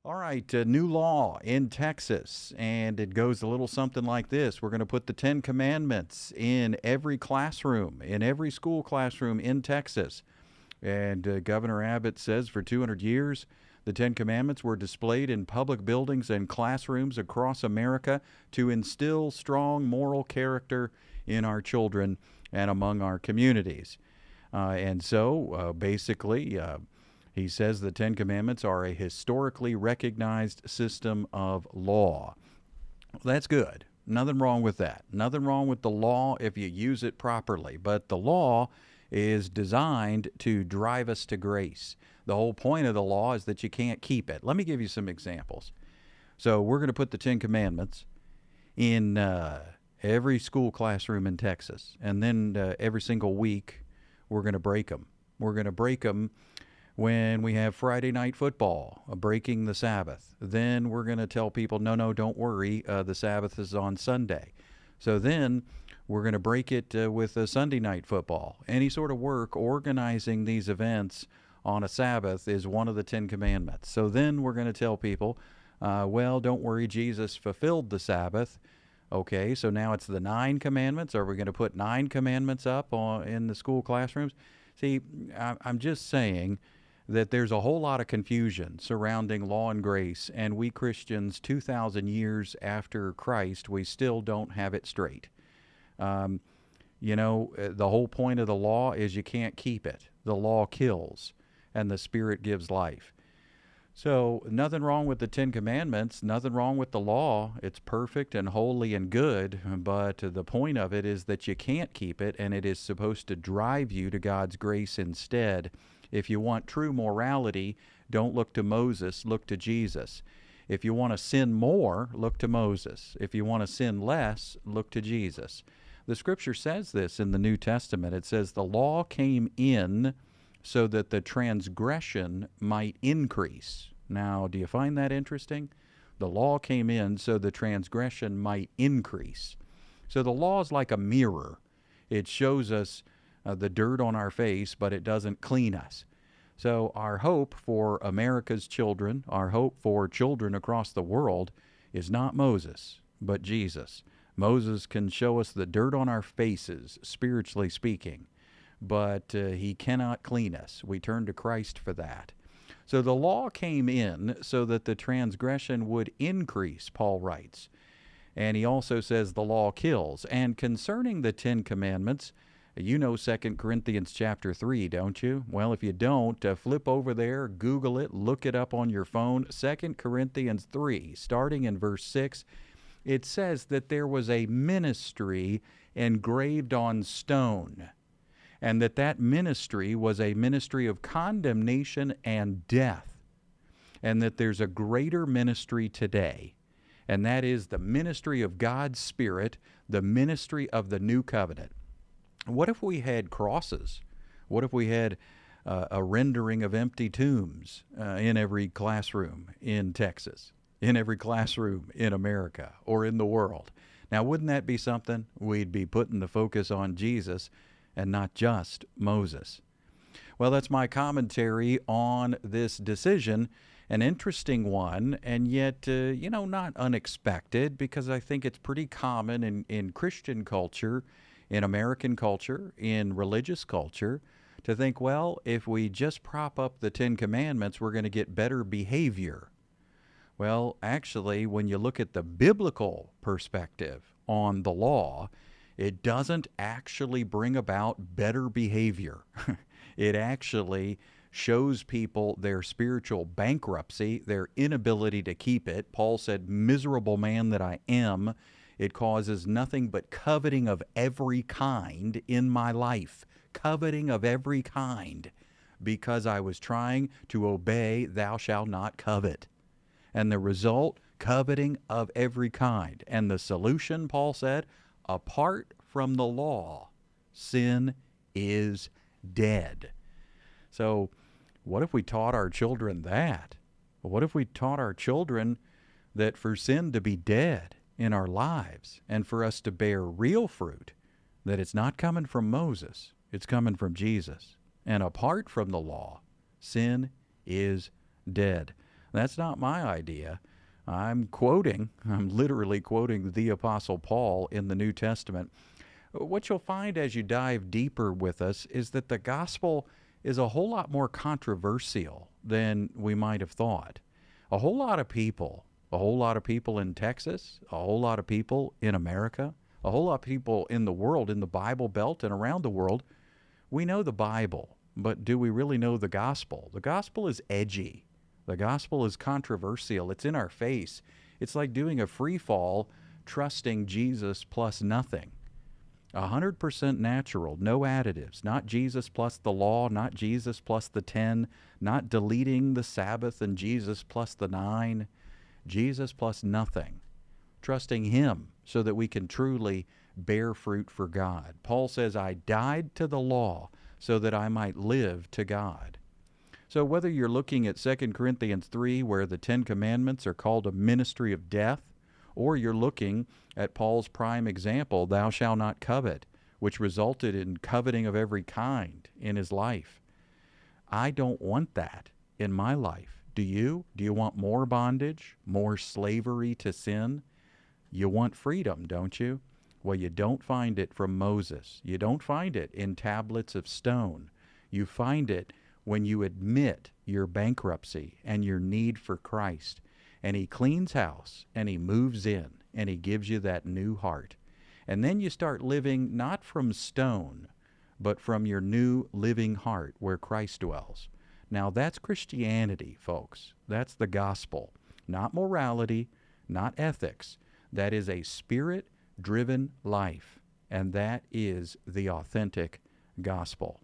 All right, new law in Texas, and it goes a little something like this. We're going to put the Ten Commandments in every classroom, in every school classroom in Texas. And Governor Abbott says for 200 years, the Ten Commandments were displayed in public buildings and classrooms across America to instill strong moral character in our children and among our communities. Basically, he says the Ten Commandments are a historically recognized system of law. That's good. Nothing wrong with that. Nothing wrong with the law if you use it properly. But the law is designed to drive us to grace. The whole point of the law is that you can't keep it. Let me give you some examples. So we're going to put the Ten Commandments in every school classroom in Texas. And then every single week, we're going to break them. We're going to break them when we have Friday night football, breaking the Sabbath. Then we're going to tell people, no, don't worry, the Sabbath is on Sunday. So then we're going to break it with Sunday night football. Any sort of work organizing these events on a Sabbath is one of the Ten Commandments. So then we're going to tell people, don't worry, Jesus fulfilled the Sabbath. Okay, so now it's the 9 commandments. Are we going to put 9 commandments up in the school classrooms? See, I'm just saying that there's a whole lot of confusion surrounding law and grace, and we Christians, 2,000 years after Christ, we still don't have it straight. The whole point of the law is you can't keep it. The law kills, and the Spirit gives life. So nothing wrong with the Ten Commandments, nothing wrong with the law. It's perfect and holy and good, but the point of it is that you can't keep it, and it is supposed to drive you to God's grace instead. If you want true morality, don't look to Moses, look to Jesus. If you want to sin more, look to Moses. If you want to sin less, look to Jesus. The Scripture says this in the New Testament. It says the law came in so that the transgression might increase. Now, do you find that interesting? The law came in so the transgression might increase. So the law is like a mirror. It shows us the dirt on our face, but it doesn't clean us. So our hope for America's children, our hope for children across the world, is not Moses, but Jesus. Moses can show us the dirt on our faces, spiritually speaking, but he cannot clean us. We turn to Christ for that. So the law came in so that the transgression would increase, Paul writes. And he also says the law kills. And concerning the Ten Commandments, you know 2 Corinthians chapter 3, don't you? Well, if you don't, flip over there, Google it, look it up on your phone. 2 Corinthians 3, starting in verse 6, it says that there was a ministry engraved on stone, and that ministry was a ministry of condemnation and death, and that there's a greater ministry today, and that is the ministry of God's Spirit, the ministry of the new covenant. What if we had crosses? What if we had a rendering of empty tombs in every classroom in Texas, in every classroom in America or in the world? Now, wouldn't that be something? We'd be putting the focus on Jesus and not just Moses. Well, that's my commentary on this decision. An interesting one, and yet, not unexpected, because I think it's pretty common in Christian culture, in American culture, in religious culture, to think, well, if we just prop up the Ten Commandments, we're going to get better behavior. Well, actually, when you look at the biblical perspective on the law, it doesn't actually bring about better behavior. It actually shows people their spiritual bankruptcy, their inability to keep it. Paul said, "Miserable man that I am." It causes nothing but coveting of every kind in my life. Coveting of every kind, because I was trying to obey, thou shalt not covet. And the result, coveting of every kind. And the solution, Paul said, apart from the law, sin is dead. So what if we taught our children that? What if we taught our children that for sin to be dead in our lives and for us to bear real fruit, that it's not coming from Moses, it's coming from Jesus. And apart from the law, sin is dead. That's not my idea. I'm literally quoting the Apostle Paul in the New Testament. What you'll find as you dive deeper with us is that the gospel is a whole lot more controversial than we might have thought. A whole lot of people, a whole lot of people in Texas, a whole lot of people in America, a whole lot of people in the world, in the Bible Belt and around the world, we know the Bible, but do we really know the gospel? The gospel is edgy. The gospel is controversial. It's in our face. It's like doing a free fall, trusting Jesus plus nothing. 100% natural, no additives, not Jesus plus the law, not Jesus plus the 10, not deleting the Sabbath and Jesus plus the 9, Jesus plus nothing. Trusting Him so that we can truly bear fruit for God. Paul says, I died to the law so that I might live to God. So whether you're looking at 2 Corinthians 3, where the 10 Commandments are called a ministry of death, or you're looking at Paul's prime example, thou shalt not covet, which resulted in coveting of every kind in his life. I don't want that in my life. Do you? Do you want more bondage, more slavery to sin? You want freedom, don't you? Well, you don't find it from Moses. You don't find it in tablets of stone. You find it when you admit your bankruptcy and your need for Christ. And He cleans house, and He moves in, and He gives you that new heart. And then you start living not from stone, but from your new living heart where Christ dwells. Now that's Christianity, folks. That's the gospel. Not morality, not ethics. That is a spirit-driven life, and that is the authentic gospel.